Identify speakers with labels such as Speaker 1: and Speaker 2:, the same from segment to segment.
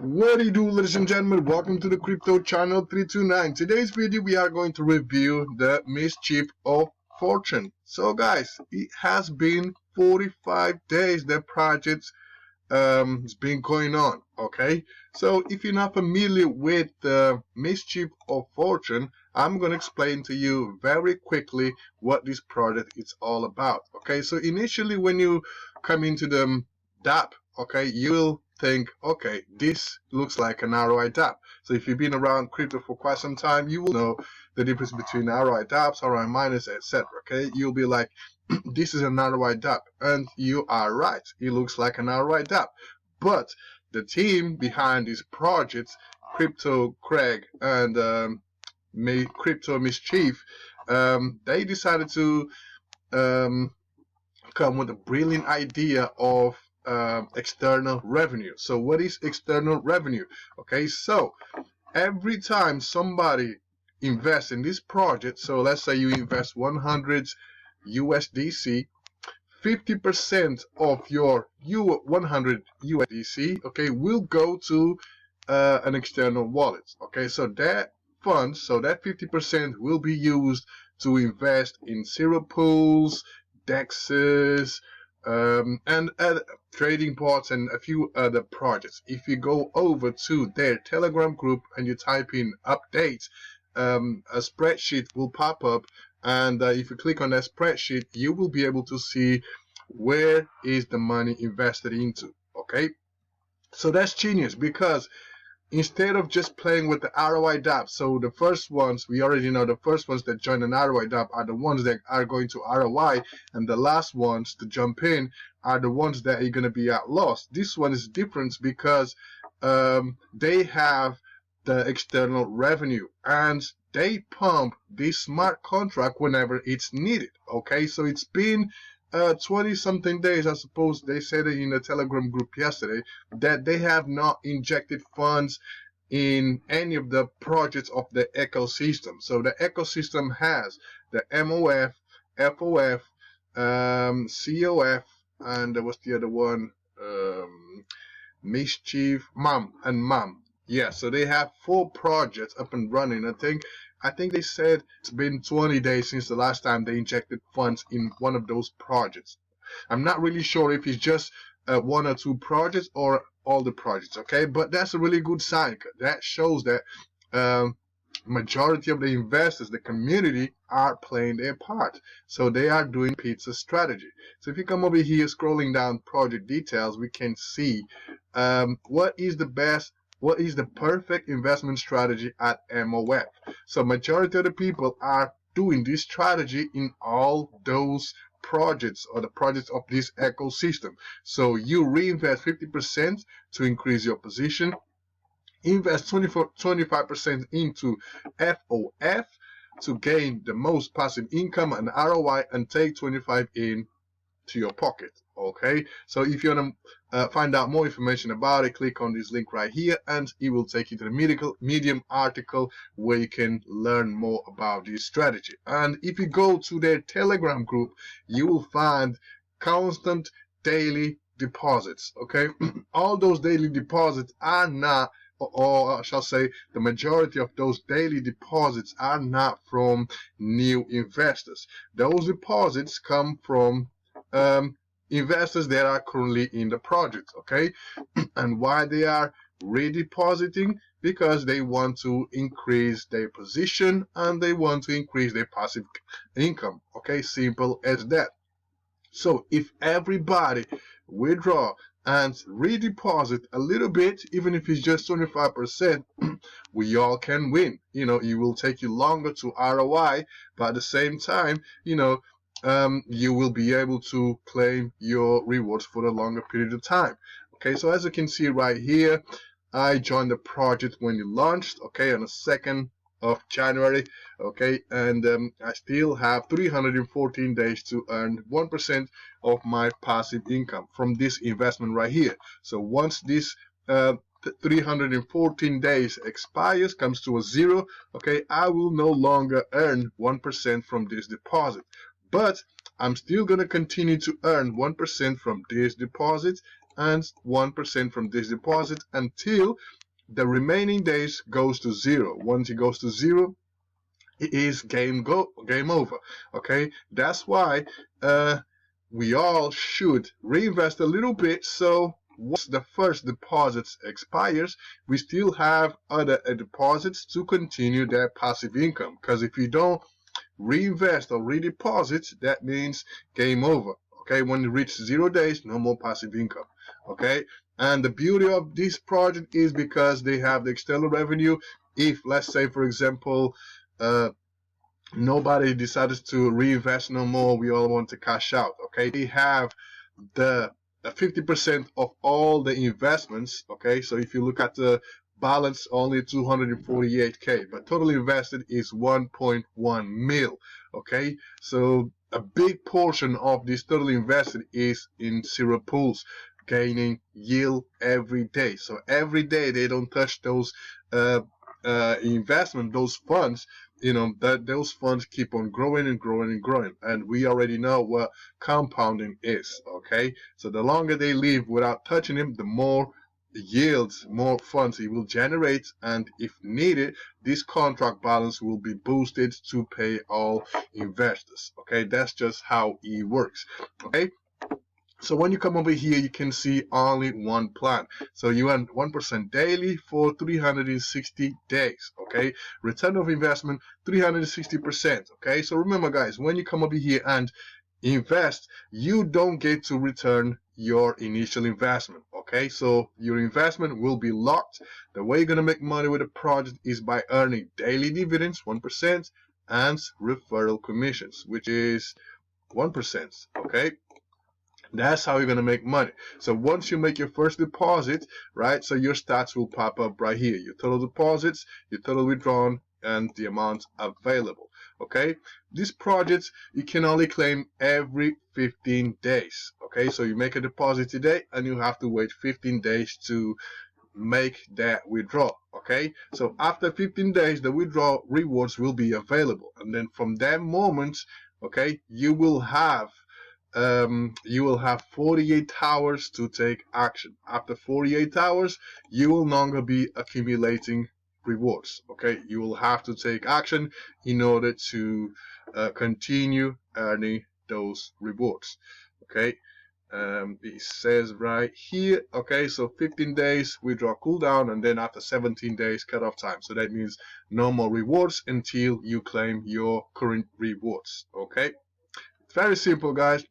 Speaker 1: What do you do, ladies and gentlemen? Welcome to the Crypto Channel 329. Today's video we are going to review the Mischief of Fortune. So guys, it has been 45 days that project has been going on. Okay, so if you're not familiar with the Mischief of Fortune, I'm going to explain to you very quickly what this project is all about. Okay, so initially when you come into the DApp, okay, you'll think, okay, this looks like an ROI DApp. So if you've been around crypto for quite some time, you will know the difference between ROI DApps, ROI miners, etc. Okay, you'll be like, this is an ROI DApp, and you are right. It looks like an ROI DApp, but the team behind these projects, Crypto Craig and Crypto Mischief, they decided to come with a brilliant idea of external revenue. So what is external revenue? Okay, so every time somebody invests in this project, so let's say you invest 100 USDC, 50% of your 100 USDC, okay, will go to an external wallet. Okay, so that funds, so that 50% will be used to invest in zero pools, DEXs, and trading bots and a few other projects. If you go over to their Telegram group and you type in updates, a spreadsheet will pop up, and if you click on that spreadsheet, you will be able to see where is the money invested into. Okay, so that's genius, because instead of just playing with the ROI DApp, so the first ones, we already know the first ones that join an ROI DApp are the ones that are going to ROI, and the last ones to jump in are the ones that are going to be at loss. This one is different because they have the external revenue, and they pump this smart contract whenever it's needed. Okay, so it's been 20-something days, I suppose they said it in the Telegram group yesterday, that they have not injected funds in any of the projects of the ecosystem. So the ecosystem has the MOF, FOF, COF, and there was the other one, Mischief, MAM, and MAM. Yeah, so they have 4 projects up and running. I think they said it's been 20 days since the last time they injected funds in one of those projects. I'm not really sure if it's just 1 or 2 projects or all the projects, okay? But that's a really good sign. That shows that majority of the investors, the community, are playing their part. So they are doing pizza strategy. So if you come over here, scrolling down project details, we can see what is the perfect investment strategy at MOF. So majority of the people are doing this strategy in all those projects, or the projects of this ecosystem. So you reinvest 50% to increase your position, invest 25% into FOF to gain the most passive income and ROI, and take 25 in to your pocket. Okay, so if you want to find out more information about it, click on this link right here, and it will take you to the Medium article where you can learn more about this strategy. And if you go to their Telegram group, you will find constant daily deposits. Okay, all those daily deposits are not, or I shall say, the majority of those daily deposits are not from new investors. Those deposits come from investors that are currently in the project. Okay, and why they are redepositing? Because they want to increase their position and they want to increase their passive income. Okay, simple as that. So if everybody withdraw and redeposit a little bit, even if it's just 25%, we all can win. You know, it will take you longer to ROI, but at the same time, you know, you will be able to claim your rewards for a longer period of time. Okay, so as you can see right here, I joined the project when it launched, okay, on the 2nd of January, okay, and I still have 314 days to earn 1% of my passive income from this investment right here. So once this 314 days expires, comes to a 0, okay, I will no longer earn 1% from this deposit. But I'm still going to continue to earn 1% from these deposits and 1% from this deposit until the remaining days goes to 0. Once it goes to 0, it is game over. Okay, that's why we all should reinvest a little bit, so once the first deposit expires, we still have other deposits to continue their passive income. Because if you don't reinvest or redeposit, that means game over. Okay, when you reach 0 days, no more passive income. Okay, and the beauty of this project is because they have the external revenue. If, let's say, for example, nobody decided to reinvest no more, we all want to cash out. Okay, they have the 50% of all the investments. Okay, so if you look at the balance, only 248k, but total invested is 1.1 mil. Okay, so a big portion of this total invested is in zero pools, gaining yield every day. So every day they don't touch those investment, those funds. You know that those funds keep on growing and growing and growing, and we already know what compounding is. Okay, so the longer they live without touching them, the more yields, more funds it will generate, and if needed, this contract balance will be boosted to pay all investors. Okay, that's just how it works. Okay, so when you come over here, you can see only one plan. So you earn 1% daily for 360 days. Okay, return of investment 360%. Okay, so remember, guys, when you come over here and invest, you don't get to return your initial investment. Okay, so your investment will be locked. The way you're gonna make money with the project is by earning daily dividends 1% and referral commissions, which is 1%. Okay, that's how you're going to make money. So once you make your first deposit, right, so your stats will pop up right here. Your total deposits, your total withdrawn, and the amount available. Okay, these projects you can only claim every 15 days. Okay, so you make a deposit today and you have to wait 15 days to make that withdrawal. Okay, so after 15 days the withdrawal rewards will be available, and then from that moment, okay, you will have 48 hours to take action. After 48 hours, you will no longer be accumulating rewards. Okay, you will have to take action in order to continue earning those rewards. Okay, it says right here. Okay, so 15 days withdraw cooldown, and then after 17 days cutoff time. So that means no more rewards until you claim your current rewards. Okay, it's very simple, guys.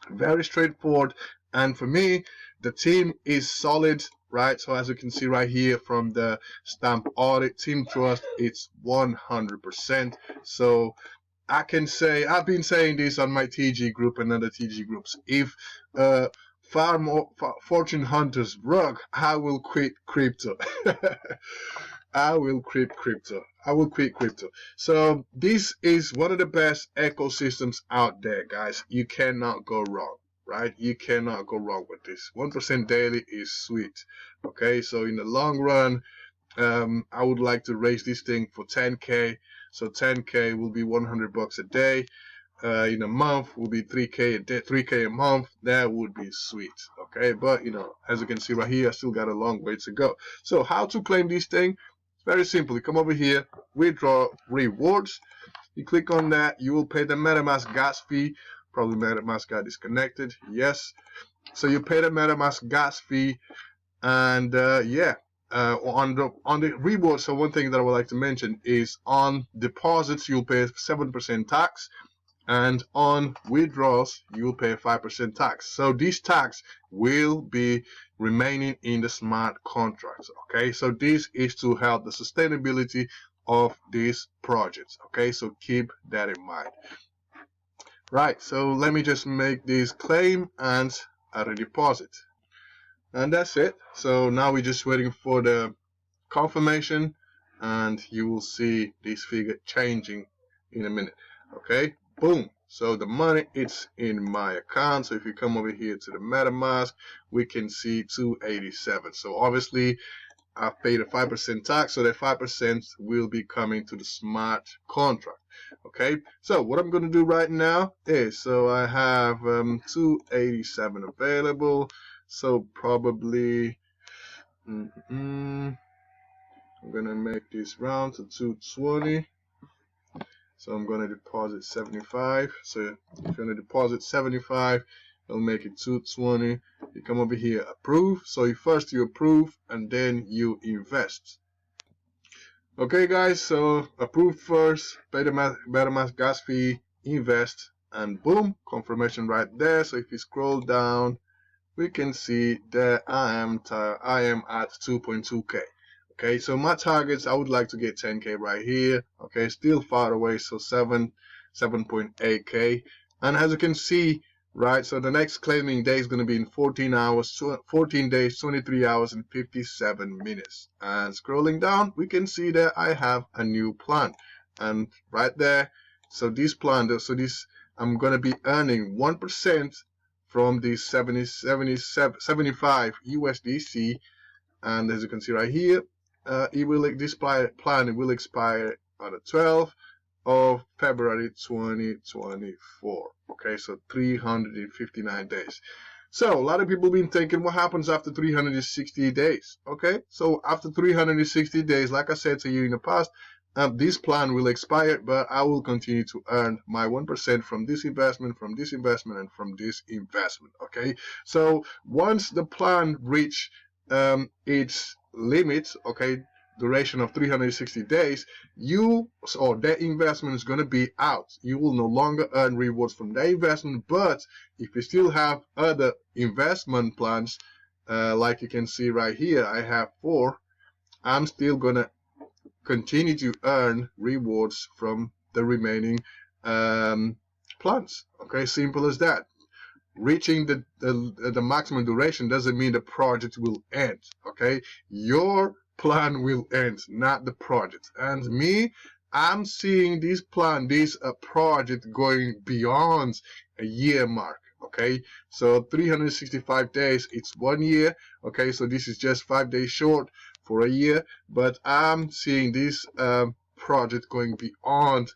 Speaker 1: Very straightforward, and for me the team is solid, right? So as you can see right here from the stamp audit, team trust, it's 100%. So I can say, I've been saying this on my TG group and other TG groups, if far more fortune hunters rug, I will quit crypto. I will quit crypto. I will quit crypto. So this is one of the best ecosystems out there, guys. You cannot go wrong, right? You cannot go wrong with this. 1% daily is sweet. Okay, so in the long run, I would like to raise this thing for 10k. So 10k will be 100 bucks a day. In a month will be 3k a day, 3k a month. That would be sweet. Okay, but you know, as you can see right here, I still got a long way to go. So how to claim this thing? It's very simple. You come over here, withdraw rewards. You click on that. You will pay the MetaMask gas fee. Probably MetaMask got disconnected. Yes. So you pay the MetaMask gas fee, and yeah. On the rewards, so one thing that I would like to mention is on deposits you'll pay 7% tax, and on withdrawals you'll pay 5% tax. So this tax will be remaining in the smart contracts. Okay, so this is to help the sustainability of these projects. Okay, so keep that in mind. Right, so let me just make this claim and add a deposit, and that's it. So now we're just waiting for the confirmation, and you will see this figure changing in a minute. Okay, boom. So the money, it's in my account. So if you come over here to the MetaMask, we can see 287. So obviously I paid a 5% tax, so that 5% will be coming to the smart contract. Okay, so what I'm going to do right now is, so I have 287 available. So probably I'm gonna make this round to 220. So I'm gonna deposit 75. So if you're gonna deposit 75, it'll make it 220. You come over here, approve. So first you approve and then you invest. Okay guys, so approve first, pay the MetaMask gas fee, invest, and boom, confirmation right there. So if you scroll down, we can see that I am at 2.2k. Okay, so my targets, I would like to get 10k right here. Okay, still far away, so 7.8k. And as you can see, right, so the next claiming day is going to be in 14 days, 23 hours and 57 minutes. And scrolling down, we can see that I have a new plan. And right there, so this plan, I'm going to be earning 1% from the 75 USDC, and as you can see right here, this plan will expire on the 12th of February 2024. Okay, so 359 days. So a lot of people been thinking, what happens after 360 days? Okay, so after 360 days, like I said to you in the past, this plan will expire, but I will continue to earn my 1% from this investment, and from this investment. Okay, so once the plan reach its limit, okay, duration of 360 days, that investment is going to be out. You will no longer earn rewards from that investment, but if you still have other investment plans, like you can see right here, I have 4, I'm still going to continue to earn rewards from the remaining plans. Okay, simple as that. Reaching the maximum duration doesn't mean the project will end. Okay, your plan will end, not the project. And me, I'm seeing this project going beyond a year mark. Okay, so 365 days, it's 1 year. Okay, so this is just 5 days short for a year, but I'm seeing this project going beyond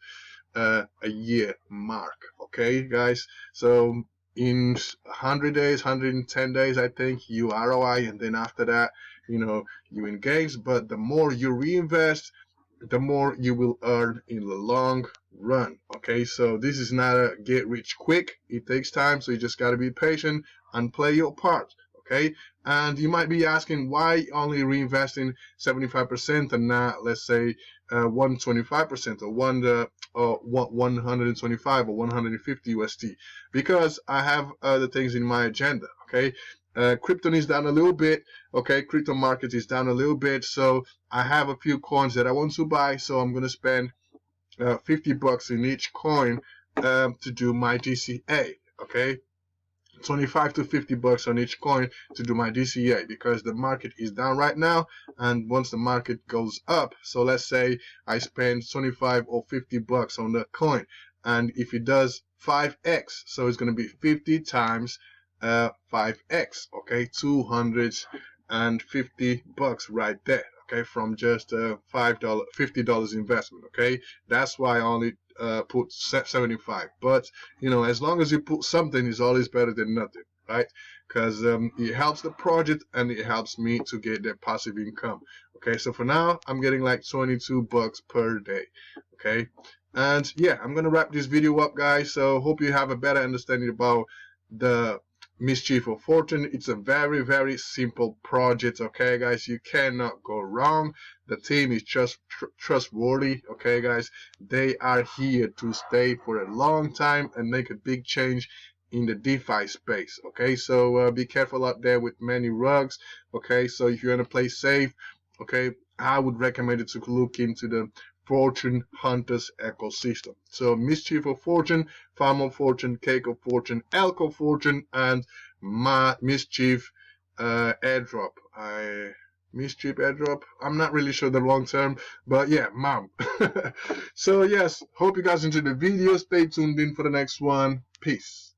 Speaker 1: a year mark. Okay, guys, so in 100 days, 110 days, I think you ROI, and then after that, you engage. But the more you reinvest, the more you will earn in the long run. Okay, so this is not a get rich quick. It takes time, so you just got to be patient and play your part. Okay, and you might be asking, why only reinvesting 75% and not, let's say, 125% or 125 or 150 USD? Because I have other things in my agenda. Okay, crypto is down a little bit. Okay, crypto market is down a little bit, so I have a few coins that I want to buy, so I'm gonna spend $50 in each coin to do my DCA. Okay, 25 to $50 on each coin to do my DCA, because the market is down right now, and once the market goes up, so let's say I spend 25 or $50 on the coin, and if it does 5x, so it's going to be 50 times 5x. Okay, $250 right there. Okay, from just $50 investment. Okay, that's why I only put 75. But as long as you put something, is always better than nothing, right? Because it helps the project and it helps me to get that passive income. Okay, so for now I'm getting like $22 per day. Okay, and yeah, I'm gonna wrap this video up, guys. So hope you have a better understanding about the Mischief of Fortune. It's a very, very simple project. Okay, guys, you cannot go wrong. The team is just trustworthy. Okay, guys, they are here to stay for a long time and make a big change in the DeFi space. Okay, so be careful out there with many rugs. Okay, so if you want to play safe, okay, I would recommend it to look into the Fortune Hunters ecosystem. So Mischief of Fortune, Farm of Fortune, Cake of Fortune, Elk of Fortune, and my Mischief airdrop. Mischief airdrop. I'm not really sure the long term, but yeah, mom. So yes, hope you guys enjoyed the video. Stay tuned in for the next one. Peace.